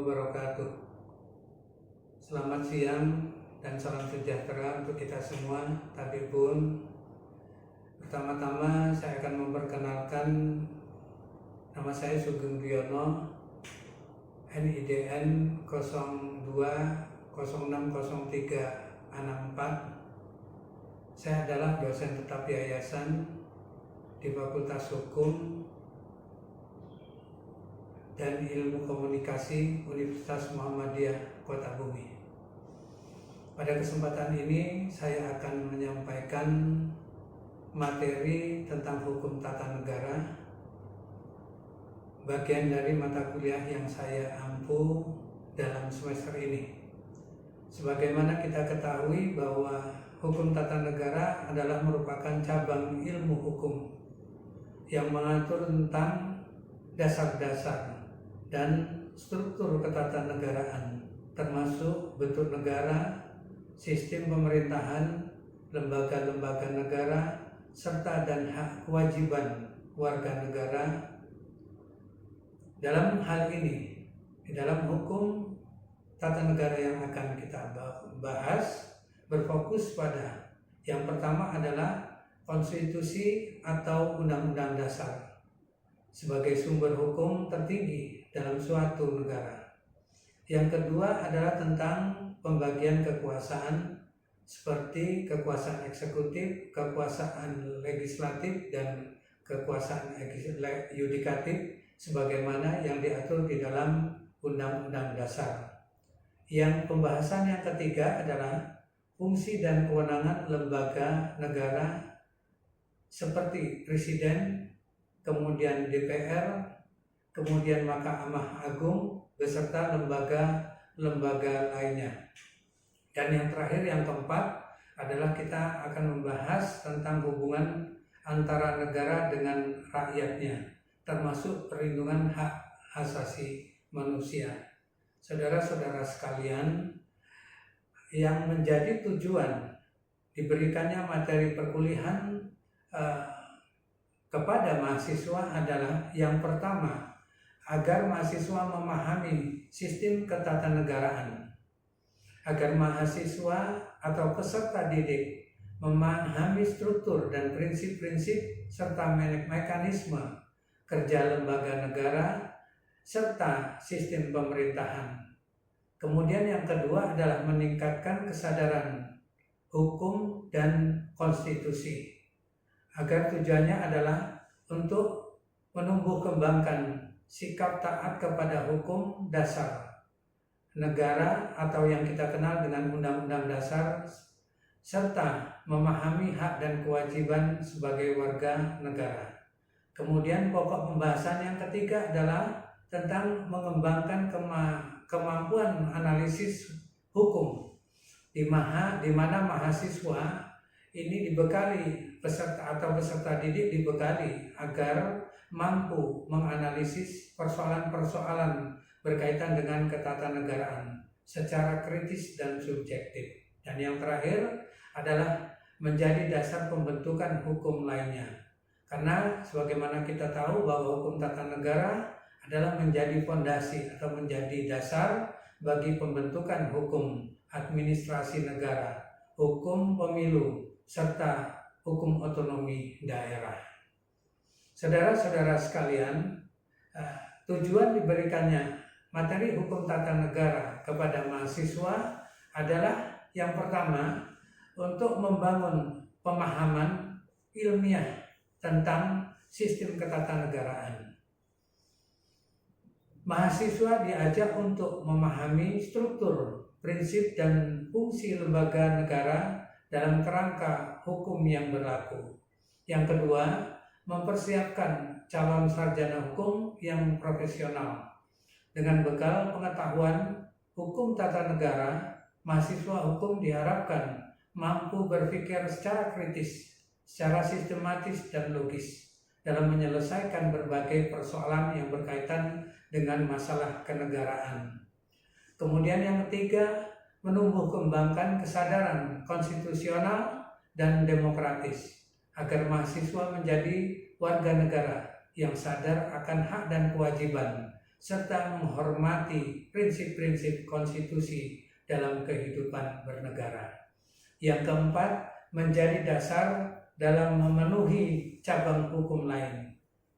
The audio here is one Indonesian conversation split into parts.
wabarakatuh. Selamat siang dan salam sejahtera untuk kita semua. Tabibun, pertama-tama saya akan memperkenalkan nama saya Sugeng Duyono, NIDN 02060364. Saya adalah dosen tetap yayasan di Fakultas Hukum dan Ilmu Komunikasi Universitas Muhammadiyah Kota Bumi. Pada kesempatan ini saya akan menyampaikan materi tentang hukum tata negara, bagian dari mata kuliah yang saya ampu dalam semester ini. Sebagaimana kita ketahui bahwa hukum tata negara adalah merupakan cabang ilmu hukum yang mengatur tentang dasar-dasar dan struktur ketatanegaraan, termasuk bentuk negara, sistem pemerintahan, lembaga-lembaga negara, serta dan hak kewajiban warga negara. Dalam hal ini, di dalam hukum tata negara yang akan kita bahas, berfokus pada yang pertama adalah konstitusi atau undang-undang dasar sebagai sumber hukum tertinggi dalam suatu negara. Yang kedua adalah tentang pembagian kekuasaan seperti kekuasaan eksekutif, kekuasaan legislatif, dan kekuasaan yudikatif sebagaimana yang diatur di dalam Undang-Undang Dasar. Yang pembahasan yang ketiga adalah fungsi dan kewenangan lembaga negara seperti Presiden, kemudian DPR, kemudian Mahkamah Agung, beserta lembaga-lembaga lainnya. Dan yang terakhir, yang keempat, adalah kita akan membahas tentang hubungan antara negara dengan rakyatnya, termasuk perlindungan hak asasi manusia. Saudara-saudara sekalian, yang menjadi tujuan diberikannya materi perkuliahan kepada mahasiswa adalah yang pertama, agar mahasiswa memahami sistem ketatanegaraan, agar mahasiswa atau peserta didik memahami struktur dan prinsip-prinsip serta mekanisme kerja lembaga negara serta sistem pemerintahan. Kemudian yang kedua adalah meningkatkan kesadaran hukum dan konstitusi, agar tujuannya adalah untuk menumbuh kembangkan sikap taat kepada hukum dasar negara atau yang kita kenal dengan Undang-Undang Dasar, serta memahami hak dan kewajiban sebagai warga negara. Kemudian pokok pembahasan yang ketiga adalah tentang mengembangkan kemampuan analisis hukum, di mana mahasiswa ini dibekali peserta didik dibekali agar mampu menganalisis persoalan-persoalan berkaitan dengan ketatanegaraan secara kritis dan subjektif. Dan yang terakhir adalah menjadi dasar pembentukan hukum lainnya. Karena sebagaimana kita tahu bahwa hukum tata negara adalah menjadi fondasi atau menjadi dasar bagi pembentukan hukum administrasi negara, hukum pemilu, serta hukum otonomi daerah. Saudara-saudara sekalian, tujuan diberikannya materi hukum tata negara kepada mahasiswa adalah yang pertama, untuk membangun pemahaman ilmiah tentang sistem ketatanegaraan. Mahasiswa diajak untuk memahami struktur, prinsip, dan fungsi lembaga negara dalam kerangka hukum yang berlaku. Yang kedua, mempersiapkan calon sarjana hukum yang profesional. Dengan bekal pengetahuan hukum tata negara, mahasiswa hukum diharapkan mampu berpikir secara kritis, secara sistematis dan logis dalam menyelesaikan berbagai persoalan yang berkaitan dengan masalah kenegaraan. Kemudian yang ketiga, menumbuh kembangkan kesadaran konstitusional dan demokratis agar mahasiswa menjadi warga negara yang sadar akan hak dan kewajiban serta menghormati prinsip-prinsip konstitusi dalam kehidupan bernegara. Yang keempat, menjadi dasar dalam memenuhi cabang hukum lain.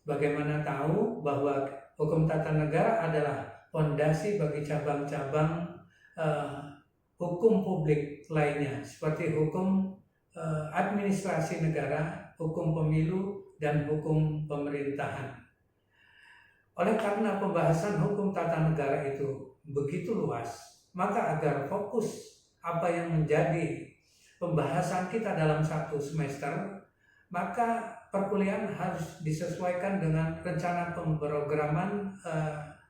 Bagaimana tahu bahwa hukum tata negara adalah fondasi bagi cabang-cabang hukum publik lainnya, seperti hukum administrasi negara, hukum pemilu, dan hukum pemerintahan. Oleh karena pembahasan hukum tata negara itu begitu luas, maka agar fokus apa yang menjadi pembahasan kita dalam satu semester, maka perkuliahan harus disesuaikan dengan rencana pemrograman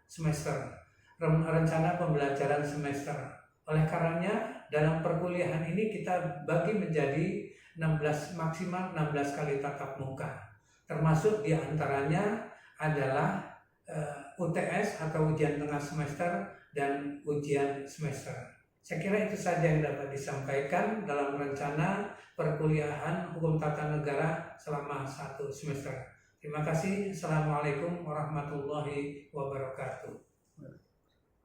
semester, rencana pembelajaran semester. Oleh karenanya dalam perkuliahan ini kita bagi menjadi maksimal 16 kali tatap muka, termasuk diantaranya adalah UTS atau ujian tengah semester dan ujian semester. Saya kira itu saja yang dapat disampaikan dalam rencana perkuliahan hukum tata negara selama 1 semester. Terima kasih. Assalamualaikum warahmatullahi wabarakatuh.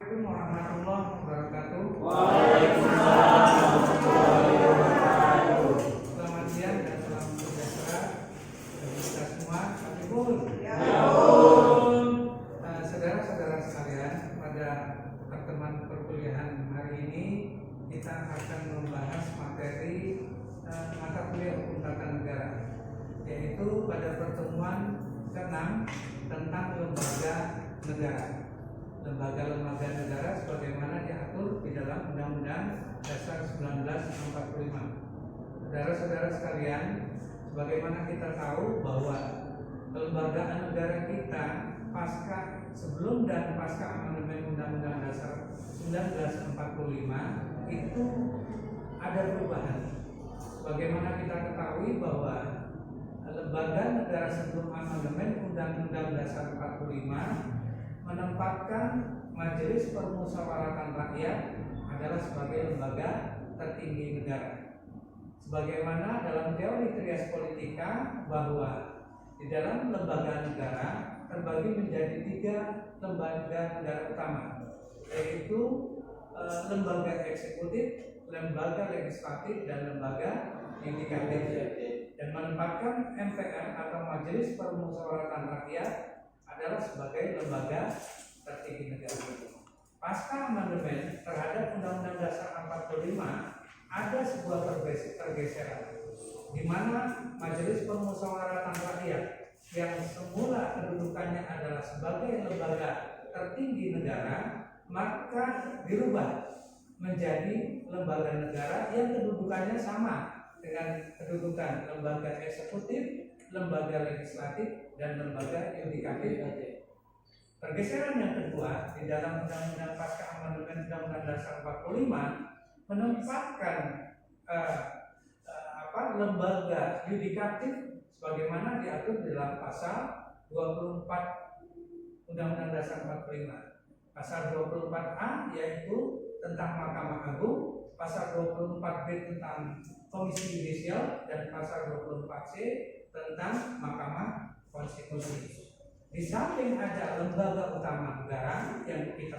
Assalamualaikum warahmatullahi wabarakatuh. Waalaikumsalam warahmatullahi wabarakatuh. Selamat siang dan salam sejahtera bagi kita semua. Saudara-saudara sekalian, pada pertemuan perkuliahan hari ini kita akan membahas materi mata kuliah hukum tata negara, yaitu pada pertemuan ke-6 tentang lembaga negara. Lembaga-lembaga negara sebagaimana diatur di dalam Undang-Undang Dasar 1945. Saudara-saudara sekalian, sebagaimana kita tahu bahwa kelembagaan negara kita sebelum dan pasca amandemen Undang-Undang Dasar 1945 itu ada perubahan. Sebagaimana kita ketahui bahwa lembaga negara sebelum amandemen Undang-Undang Dasar 45 menempatkan Majelis Permusyawaratan Rakyat adalah sebagai lembaga tertinggi negara. Sebagaimana dalam teori trias politika bahwa di dalam lembaga negara terbagi menjadi 3 lembaga negara utama, yaitu lembaga eksekutif, lembaga legislatif, dan lembaga yudikatif, dan menempatkan MPR atau Majelis Permusyawaratan Rakyat adalah sebagai lembaga tertinggi negara. Pasca amandemen terhadap Undang-Undang Dasar 45 ada sebuah pergeseran, di mana Majelis Permusyawaratan Rakyat yang semula kedudukannya adalah sebagai lembaga tertinggi negara, maka dirubah menjadi lembaga negara yang kedudukannya sama dengan kedudukan lembaga eksekutif, lembaga legislatif, dan lembaga yudikatif. Pergeseran yang kedua di dalam Undang-Undang pasca amandemen Undang-Undang Dasar 45 menempatkan lembaga yudikatif sebagaimana diatur di dalam pasal 24 Undang-Undang Dasar 45. Pasal 24A yaitu tentang Mahkamah Agung, pasal 24B tentang Komisi Yudisial, dan pasal 24C tentang Mahkamah Konstitusi. Di samping ada lembaga utama negara yang kita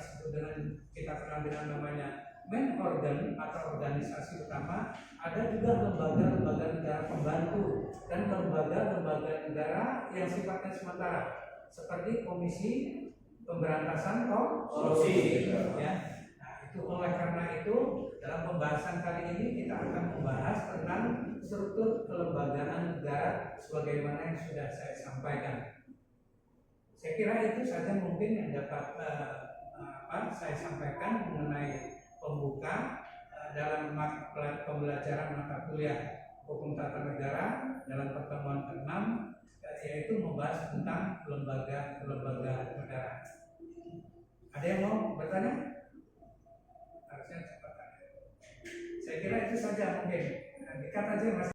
kenal dengan namanya main organ atau organisasi utama, ada juga lembaga-lembaga negara pembantu dan lembaga-lembaga negara yang sifatnya sementara, seperti Komisi Pemberantasan Korupsi. Ya. Nah, itu oleh karena itu dalam pembahasan kali ini kita akan membahas tentang struktur kelembagaan negara sebagaimana yang sudah saya sampaikan. Saya kira itu saja mungkin yang dapat saya sampaikan mengenai pembuka dalam pembelajaran mata kuliah hukum tata negara dalam pertemuan ke-6, yaitu membahas tentang lembaga negara. Ada yang mau bertanya? Harusnya cepat. Saya kira itu saja mungkin. Dikat aja Mas.